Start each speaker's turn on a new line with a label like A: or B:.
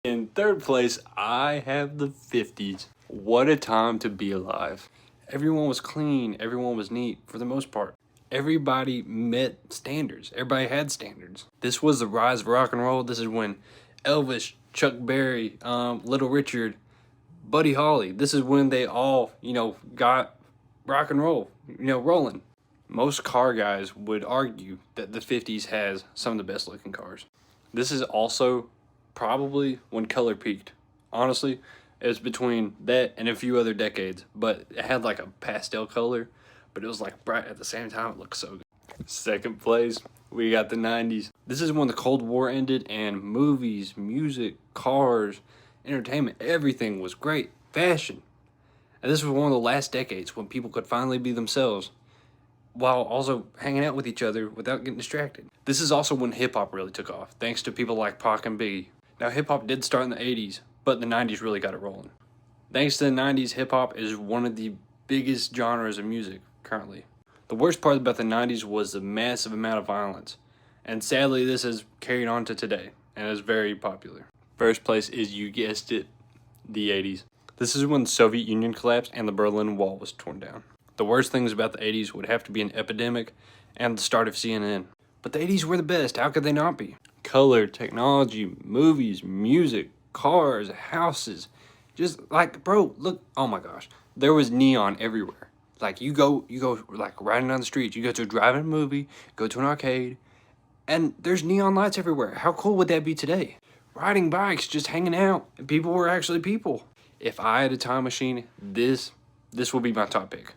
A: In third place, I have the 50s. What a time to be alive. Everyone was clean, everyone was neat for the most part. Everybody met standards, everybody had standards. This was the rise of rock and roll. This is when Elvis, Chuck Berry, Little Richard, Buddy Holly, this is when they all, got rock and roll, rolling. Most car guys would argue that the 50s has some of the best looking cars. This is also probably when color peaked. Honestly, it was between that and a few other decades, but it had like a pastel color, but it was like bright at the same time. It looked so good. Second place, we got the 90s. This is when the Cold War ended and movies, music, cars, entertainment, everything was great. Fashion. And this was one of the last decades when people could finally be themselves while also hanging out with each other without getting distracted. This is also when hip-hop really took off, thanks to people like Pac and Biggie. Now, hip-hop did start in the 80s, but the 90s really got it rolling. Thanks to the 90s, hip-hop is one of the biggest genres of music currently. The worst part about the 90s was the massive amount of violence, and sadly this has carried on to today, and is very popular. First place is, you guessed it, the 80s. This is when the Soviet Union collapsed and the Berlin Wall was torn down. The worst things about the 80s would have to be an epidemic and the start of CNN. But the 80s were the best, how could they not be? Color, technology, movies, music, cars, houses. Just like, bro, look, oh my gosh. There was neon everywhere. Like you go like riding down the street, you go to a drive-in movie, go to an arcade, and there's neon lights everywhere. How cool would that be today? Riding bikes, just hanging out, and people were actually people. If I had a time machine, this will be my top pick.